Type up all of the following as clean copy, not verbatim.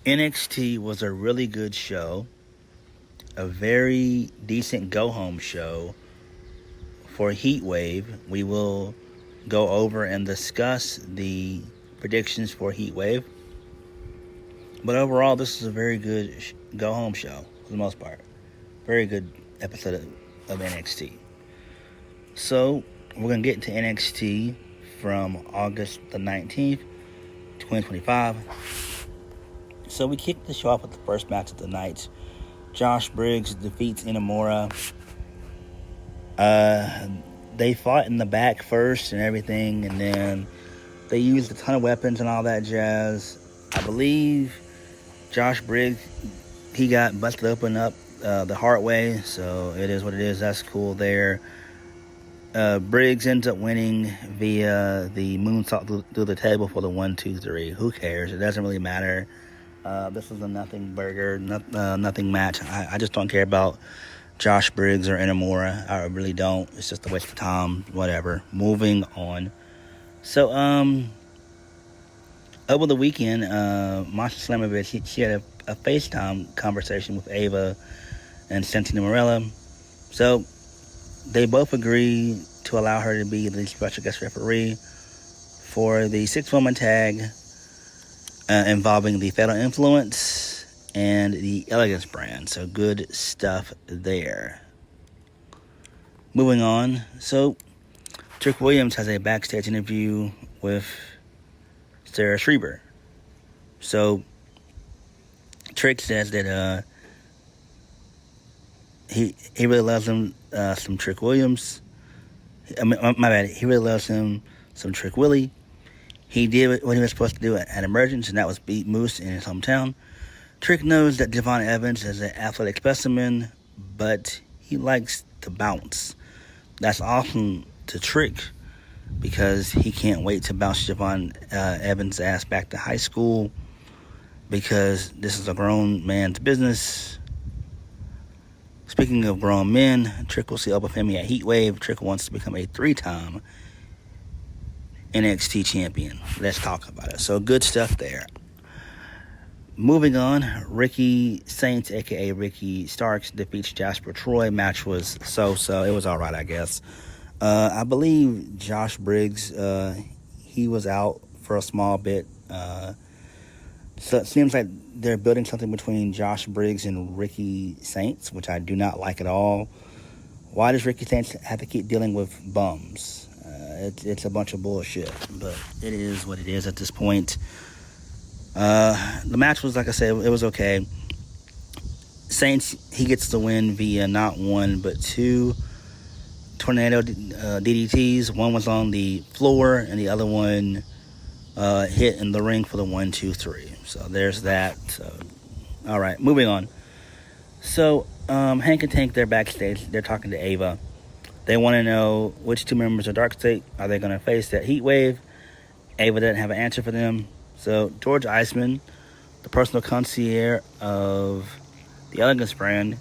NXT was a really good show, a very decent go-home show for Heatwave. We will go over and discuss the predictions for Heatwave. But overall, this is a very good go-home show for the most part. Very good episode of NXT. So, we're going to get into NXT from August the 19th, 2025. So, we kicked the show off with the first match of the night. Josh Briggs defeats Inamura. They fought in the back first and everything, and then they used a ton of weapons and all that jazz. I believe Josh Briggs, he got busted open up the hard way, so it is what it is. That's cool there. Briggs ends up winning via the moonsault through the table for the 1-2-3. Who cares? It doesn't really matter. This is a nothing match. I just don't care about Josh Briggs or Inamura. I really don't. It's just a waste of time. Whatever. Moving on. So, over the weekend, Masha Slamovich, she had a FaceTime conversation with Ava and Santina Morella. So, they both agreed to allow her to be the special guest referee for the 6-woman tag involving the Fatal Influence and the Elegance Brand. So, good stuff there. Moving on. So, Trick Williams has a backstage interview with Sarah Schreiber. So, Trick says that he really loves him some Trick Williams. My bad. He really loves him some Trick Willie. He did what he was supposed to do at Emergence, and that was beat Moose in his hometown. Trick knows that Jevon Evans is an athletic specimen, but he likes to bounce. That's awesome to Trick, because he can't wait to bounce Jevon Evans' ass back to high school, because this is a grown man's business. Speaking of grown men, Trick will see Oba Femi at Heatwave. Trick wants to become a 3-time NXT champion. Let's talk about it. So, good stuff there. Moving on, Ricky Saints, a.k.a. Ricky Starks, defeats Jasper Troy. Match was so-so. It was all right, I guess. I believe Josh Briggs, he was out for a small bit. So it seems like they're building something between Josh Briggs and Ricky Saints, which I do not like at all. Why does Ricky Saints have to keep dealing with bums? It's a bunch of bullshit, but it is what it is at this point. The match was, like I said, it was okay. Saints, he gets the win via not one, but 2 tornado DDTs. One was on the floor, and the other one hit in the ring for the 1-2-3. So there's that. So, all right, moving on. So Hank and Tank, they're backstage. They're talking to Ava. They want to know which 2 members of Dark State are they going to face that Heatwave. Ava doesn't have an answer for them. So George Iceman, the personal concierge of the Elegance Brand,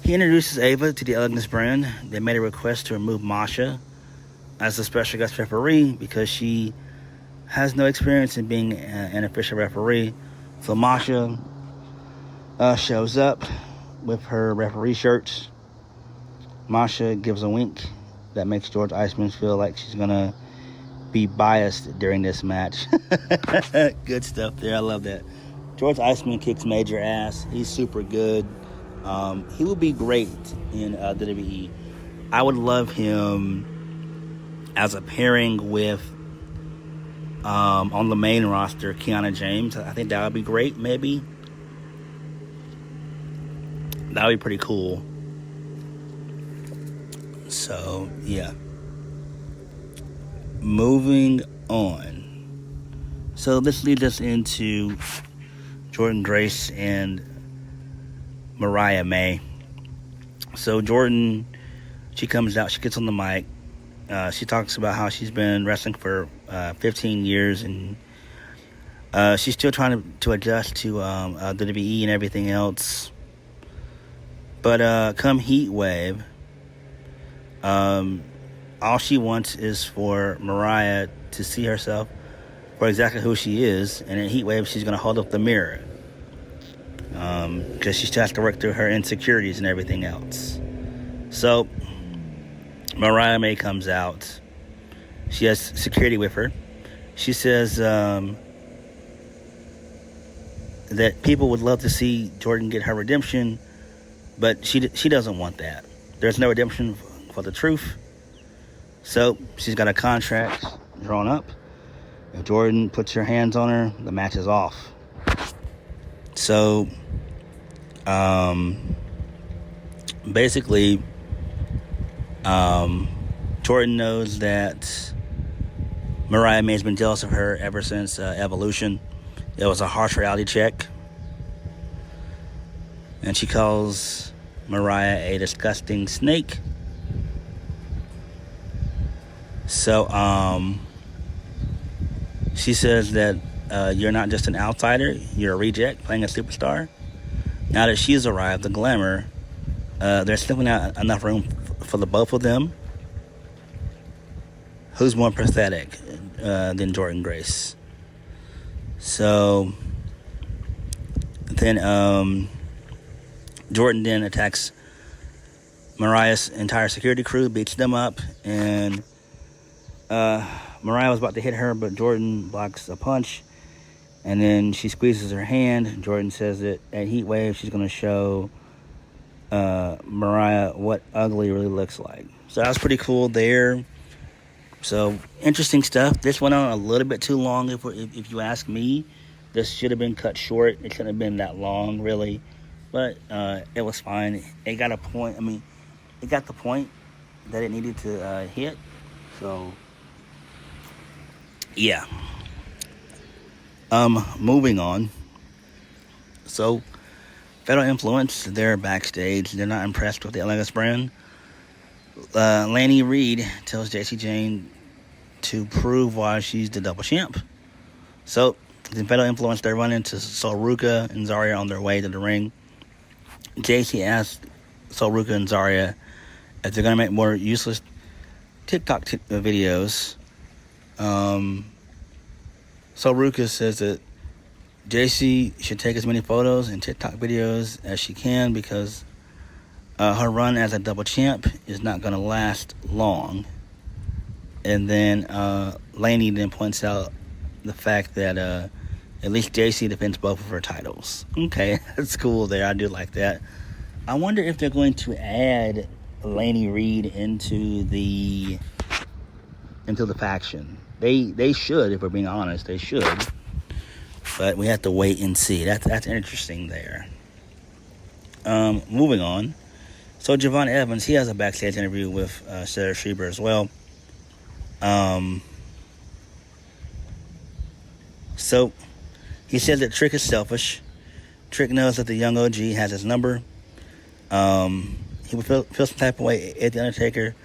he introduces Ava to the Elegance Brand. They made a request to remove Masha as a special guest referee because she has no experience in being an official referee. So Masha shows up with her referee shirt. Masha gives a wink that makes George Iceman feel like she's going to be biased during this match. Good stuff there. I love that. George Iceman kicks major ass. He's super good. He will be great in WWE. I would love him as a pairing with on the main roster, Kiana James. I think that would be great, maybe. That would be pretty cool. So, yeah. Moving on. So, this leads us into Jordynne Grace and Mariah May. So, Jordynne, she comes out, she gets on the mic. She talks about how she's been wrestling for 15 years, and she's still trying to adjust to WWE and everything else. But come Heatwave, all she wants is for Mariah to see herself for exactly who she is. And in Heatwave, she's going to hold up the mirror. because she still has to work through her insecurities and everything else. So Mariah May comes out. She has security with her. She says that people would love to see Jordan get her redemption, but she doesn't want that. There's no redemption for the truth. So she's got a contract drawn up. If Jordan puts her hands on her, the match is off. So basically, Jordan knows that Mariah May has been jealous of her ever since Evolution. It was a harsh reality check. And she calls Mariah a disgusting snake. So, she says that you're not just an outsider, you're a reject playing a superstar. Now that she's arrived, the Glamour, there's simply not enough room for the both of them. Who's more pathetic than Jordan Grace? So then Jordan then attacks Mariah's entire security crew, beats them up, and Mariah was about to hit her, but Jordan blocks a punch, and then she squeezes her hand. Jordan says that at Heatwave she's going to show Mariah what ugly really looks like. So that was pretty cool there. So interesting stuff. This went on a little bit too long, if you ask me. This should have been cut short. It shouldn't have been that long, really. But it was fine. It got a point. I mean, it got the point that it needed to hit. So, yeah. Moving on. So, Fatal Influence, they're backstage. They're not impressed with the Elegance Brand. Lanny Reed tells JC Jane to prove why she's the double champ. So, the Fatal Influence, they run into Sol Ruca and Zarya on their way to the ring. JC asks Sol Ruca and Zarya if they're going to make more useless TikTok videos. Sol Ruca says that JC should take as many photos and TikTok videos as she can because her run as a double champ is not going to last long. And then Laney then points out the fact that at least JC defends both of her titles. Okay, that's cool there. I do like that. I wonder if they're going to add Laney Reed into the faction. They should, if we're being honest, they should. But we have to wait and see. That's interesting there. Moving on. So Jevon Evans, he has a backstage interview with Sarah Schreiber as well. So he said that Trick is selfish. Trick knows that the young OG has his number. He would feel some type of way if The Undertaker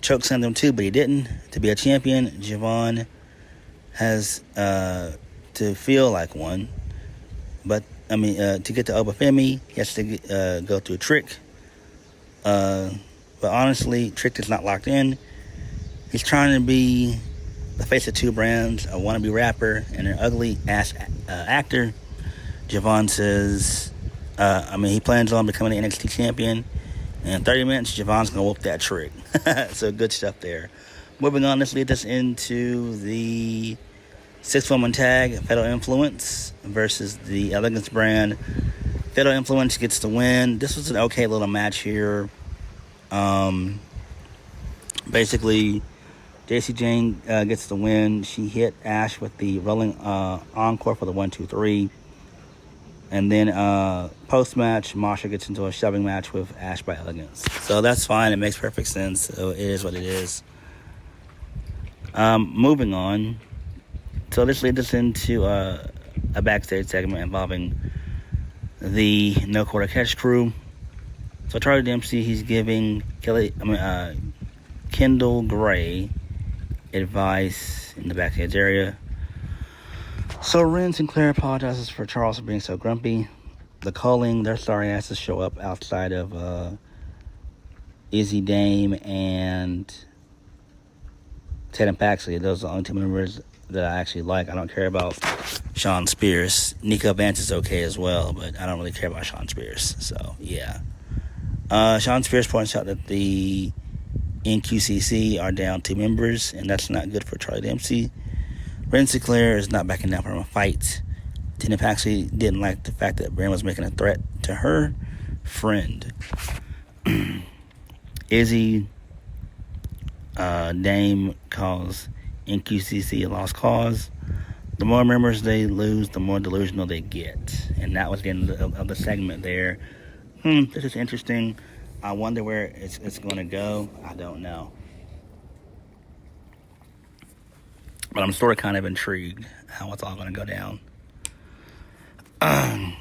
chokes on them too, but he didn't. To be a champion, Jevon has to feel like one. But, to get to Oba Femi, he has to go through Trick. But honestly, Trick is not locked in. He's trying to be the face of two brands, a wannabe rapper and an ugly-ass actor. Jevon says, he plans on becoming an NXT champion. And in 30 minutes, Jevon's going to whoop that Trick. So good stuff there. Moving on, this leads us into the 6-woman tag, Fatal Influence versus the Elegance Brand. Fatal Influence gets the win. This was an okay little match here. Basically, JC Jane gets the win. She hit Ash with the rolling encore for the 1-2-3. And then post-match, Masha gets into a shoving match with Ash by Elegance. So that's fine. It makes perfect sense. So it is what it is. Moving on. So this leads us into a backstage segment involving the No Quarter Catch crew. So Charlie Dempsey, he's giving Kendall Gray advice in the backstage area. So Ren Sinclair apologizes for Charles being so grumpy. The Culling, their sorry asses show up outside of Izzy Dame and Tatum Paxley. Those are the only two members that I actually like. I don't care about Shawn Spears. Nico Vance is okay as well, but I don't really care about Shawn Spears. So, yeah. Shawn Spears points out that the NQCC are down 2 members, and that's not good for Charlie Dempsey. Brand Sinclair is not backing down from a fight. Tina Paxley didn't like the fact that Brand was making a threat to her friend. Izzy Dame calls NQCC a lost cause. The more members they lose, the more delusional they get. And that was the end of the segment there. This is interesting. I wonder where it's going to go. I don't know. But I'm sort of kind of intrigued how it's all going to go down. And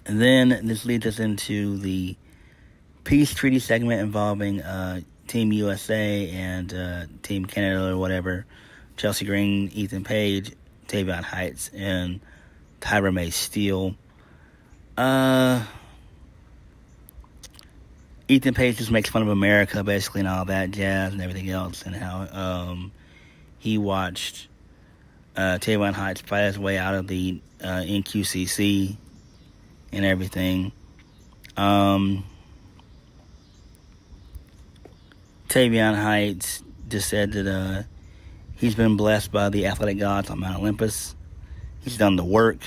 then this leads us into the peace treaty segment involving Team USA and Team Canada or whatever. Chelsea Green, Ethan Page, Tavion Heights, and Tyra May Steele. Ethan Page just makes fun of America, basically, and all that jazz and everything else, and how he watched Tavion Heights fight his way out of the NQCC and everything. Tavion Heights just said that he's been blessed by the athletic gods on Mount Olympus. He's done the work.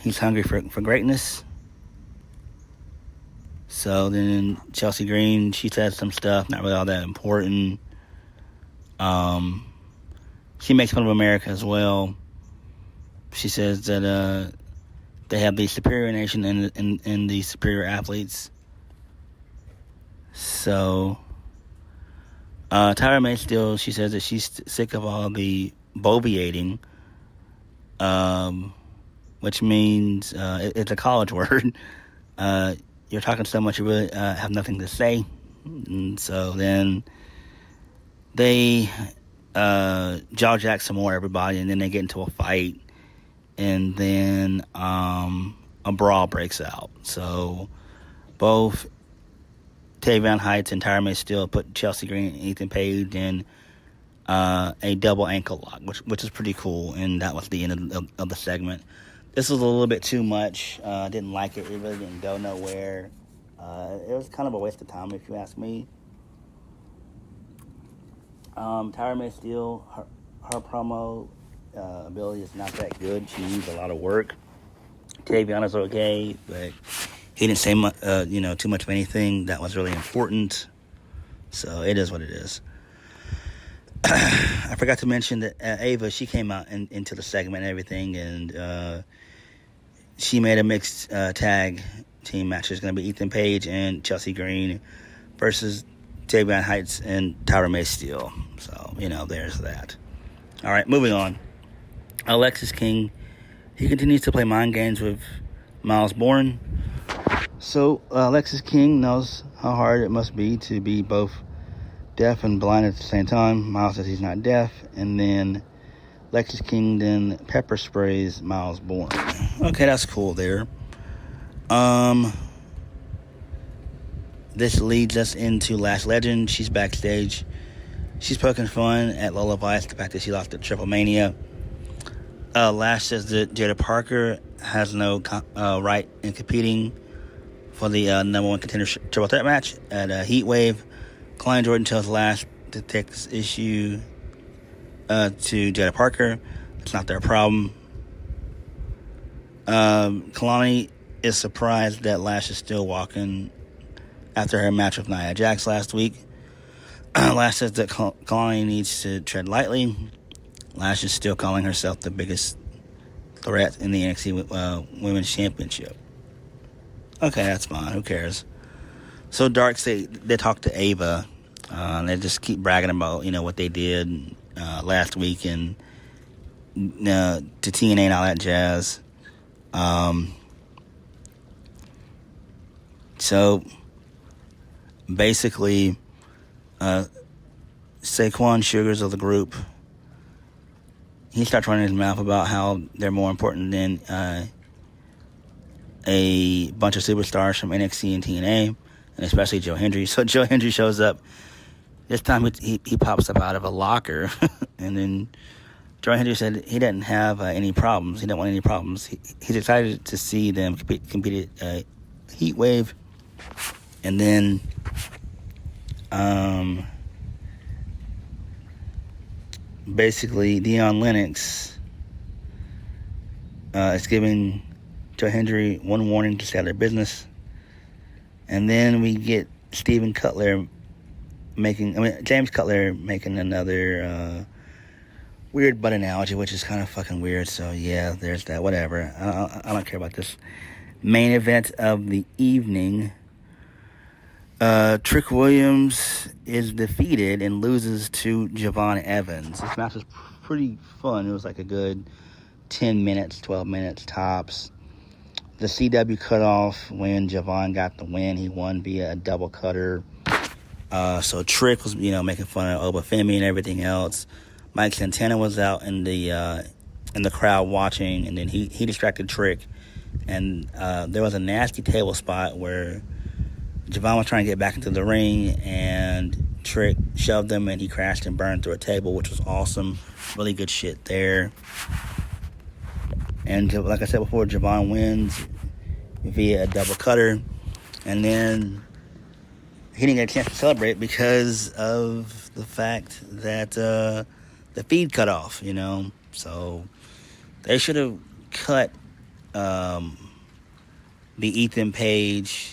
He's hungry for greatness. So then Chelsea Green, she said some stuff, not really all that important. She makes fun of America as well. She says that they have the superior nation and the superior athletes. So Tyra May Steele, she says that she's sick of all the boviating, which means it's a college word. You're talking so much you really have nothing to say. And so then they jaw jack some more, everybody, and then they get into a fight, and then a brawl breaks out. So both Tavion Heights and Tyra May Steele put Chelsea Green and Ethan Page in a double ankle lock, which is pretty cool, and that was the end of the segment. This was a little bit too much. I didn't like it. It really didn't go nowhere. It was kind of a waste of time, if you ask me. Tyra May Steele, her promo ability is not that good. She needs a lot of work. Tavion is okay, but he didn't say too much of anything that was really important. So it is what it is. I forgot to mention that Ava, she came out into the segment and everything, and she made a mixed tag team match. It's going to be Ethan Page and Chelsea Green versus Tavion Heights and Tyra May Steele. So, there's that. All right, moving on. Alexis King, he continues to play mind games with Miles Bourne. So, Alexis King knows how hard it must be to be both deaf and blind at the same time. Miles says he's not deaf, and then Lexus King then pepper sprays Miles Bourne. Okay, that's cool there. This leads us into Lash Legend. She's backstage. She's poking fun at Lola Vice, the fact that she lost at Triple Mania. Lash says that Jada Parker has no right in competing for the number one contender triple threat match at Heatwave. Klein Jordan tells Lash to take this issue to Jada Parker. It's not their problem. Kalani is surprised that Lash is still walking after her match with Nia Jax last week. Lash says that Kalani needs to tread lightly. Lash is still calling herself the biggest threat in the NXT Women's Championship. Okay, that's fine. Who cares? So Dark say they talk to Ava. They just keep bragging about what they did last week and to TNA and all that jazz. So basically, Saquon Sugars of the group, he starts running his mouth about how they're more important than a bunch of superstars from NXT and TNA, and especially Joe Hendry. So Joe Hendry shows up, and he says that Joe Hendry is the best wrestler in the This time he pops up out of a locker, and then Troy Hendry said he didn't have any problems. He didn't want any problems. He's excited to see them compete at Heatwave, and then basically Dion Lennox is giving Troy Hendry one warning to stay out of their business, and then we get James Cutler making another weird butt analogy, which is kind of fucking weird. So yeah, there's that. Whatever. I don't care about this. Main event of the evening. Trick Williams is defeated and loses to Jevon Evans. This match was pretty fun. It was like a good 10 minutes, 12 minutes tops. The CW cut off when Jevon got the win. He won via a double cutter. So Trick was, making fun of Oba Femi and everything else. Mike Santana was out in the crowd watching, and then he distracted Trick. And there was a nasty table spot where Jevon was trying to get back into the ring, and Trick shoved him, and he crashed and burned through a table, which was awesome. Really good shit there. And like I said before, Jevon wins via a double cutter. And then he didn't get a chance to celebrate because of the fact that the feed cut off, So they should have cut the Ethan Page.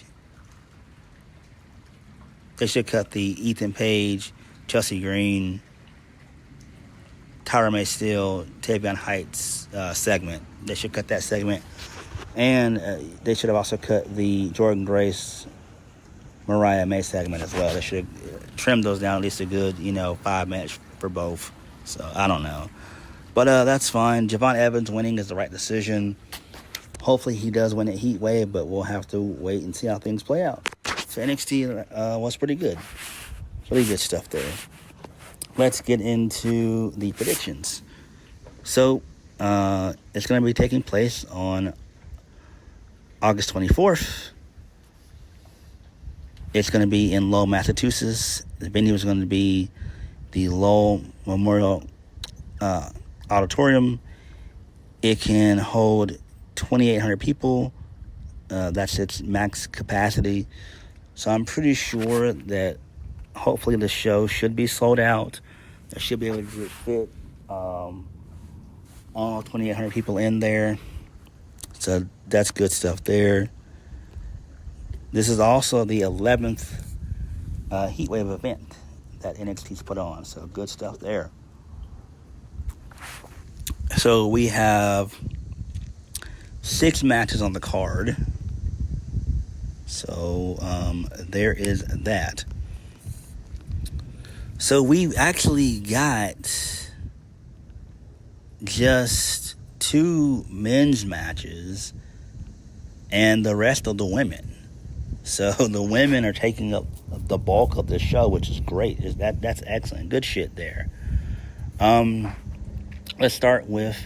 They should cut the Ethan Page, Chelsea Green, Tyra May Steele, Tavion Heights segment. They should cut that segment. And they should have also cut the Jordan Grace, Mariah May segment as well. They should have trimmed those down at least a good, 5 minutes for both. So, I don't know. But that's fine. Jevon Evans winning is the right decision. Hopefully he does win at Heatwave, but we'll have to wait and see how things play out. So NXT was pretty good. Really good stuff there. Let's get into the predictions. So, it's going to be taking place on August 24th. It's going to be in Lowell, Massachusetts. The venue is going to be the Lowell Memorial Auditorium. It can hold 2,800 people. That's its max capacity. So I'm pretty sure that hopefully the show should be sold out. I should be able to fit all 2,800 people in there. So that's good stuff there. This is also the 11th Heatwave event that NXT's put on. So good stuff there. So we have 6 matches on the card. So there is that. So we actually got just 2 men's matches and the rest of the women. So the women are taking up the bulk of the show, which is great. That's excellent. Good shit there. Let's start with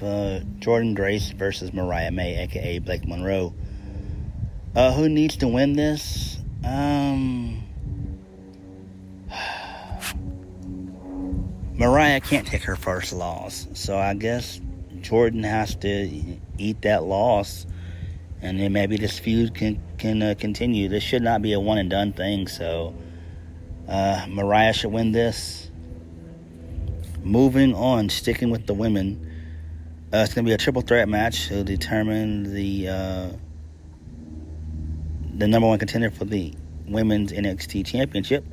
Jordan Grace versus Mariah May, a.k.a. Blake Monroe. Who needs to win this? Mariah can't take her first loss. So I guess Jordan has to eat that loss. And then maybe this feud can continue. This should not be a one and done thing. So Mariah should win this. Moving on, sticking with the women. It's going to be a triple threat match to determine the number 1 contender for the Women's NXT Championship.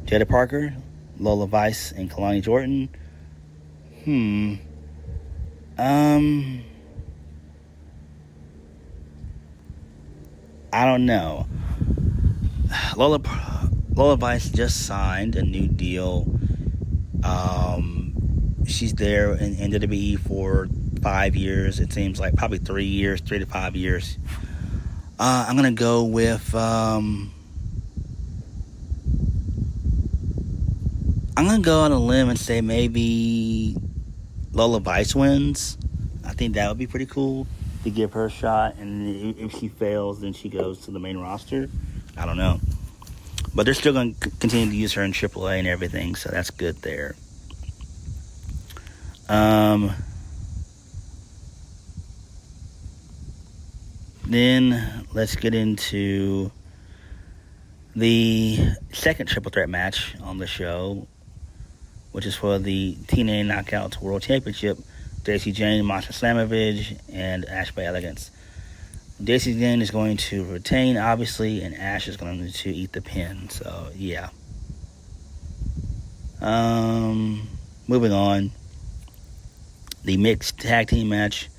Jada Parker, Lola Vice, and Kalani Jordan. I don't know. Lola Vice just signed a new deal. She's there in WWE for 5 years. It seems like probably 3 years, 3 to 5 years. I'm gonna go with. I'm gonna go on a limb and say maybe Lola Vice wins. I think that would be pretty cool to give her a shot, and if she fails, then she goes to the main roster. I don't know. But they're still going to continue to use her in AAA and everything, so that's good there. Then let's get into the second triple threat match on the show, which is for the TNA Knockouts World Championship. Daisy Jane, Masha Slamovich, and Ash by Elegance. Daisy Jane is going to retain, obviously, and Ash is going to eat the pin. So, yeah. Moving on. The mixed tag team match.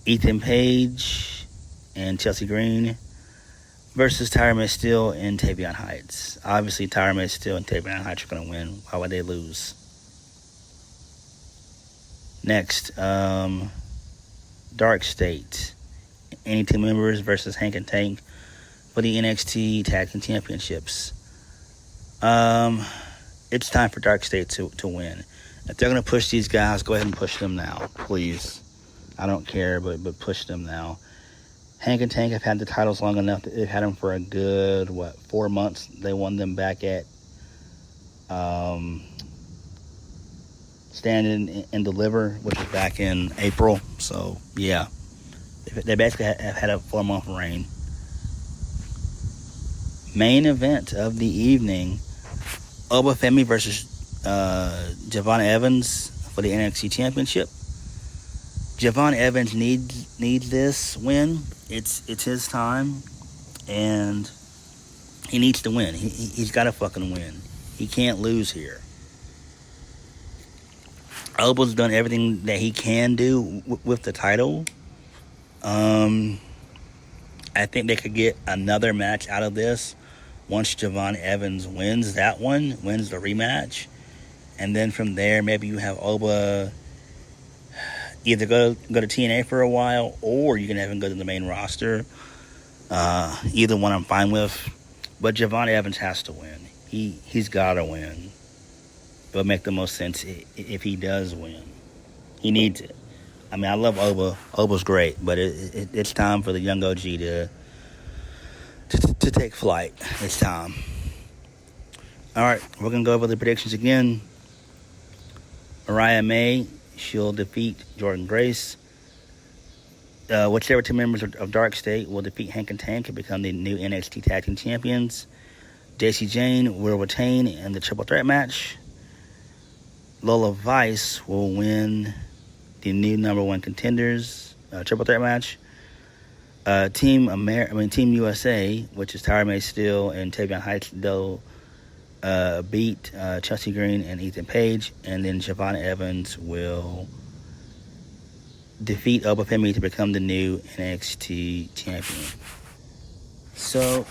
Ethan Page and Chelsea Green versus Tyra Steele and Tavion Heights. Obviously, Tyra Steele and Tavion Heights are going to win. Why would they lose? Next, Dark State. Any two members versus Hank and Tank for the NXT Tag Team Championships. It's time for Dark State to win. If they're going to push these guys, go ahead and push them now, please. I don't care, but push them now. Hank and Tank have had the titles long enough. They've had them for a good, 4 months. They won them back at Stand and Deliver, which was back in April. So, yeah. They basically have had a 4-month reign. Main event of the evening. Oba Femi versus Jevon Evans for the NXT Championship. Jevon Evans needs this win. It's his time, and he needs to win. He's got to fucking win. He can't lose here. Oba's done everything that he can do with the title. I think they could get another match out of this once Jevon Evans wins that one, wins the rematch. And then from there, maybe you have Oba either go to TNA for a while, or you can have him go to the main roster. Either one I'm fine with. But Jevon Evans has to win. He's got to win. It would make the most sense if he does win. He needs it. I mean, I love Oba. Oba's great, but it's time for the young OG to take flight. It's time. All right, we're going to go over the predictions again. Mariah May, she'll defeat Jordynne Grace. Whichever two members of Dark State will defeat Hank and Tank and become the new NXT Tag Team Champions. Daisy Jane will retain in the triple threat match. Lola Vice will win the new number one contenders triple threat match. Team USA, which is Tyra Steele and Tavion Heights, they'll beat Chelsea Green and Ethan Page, and then Jevon Evans will defeat Oba Femi to become the new NXT champion. So,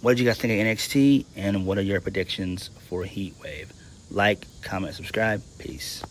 what did you guys think of NXT, and what are your predictions for Heatwave? Like, comment, subscribe. Peace.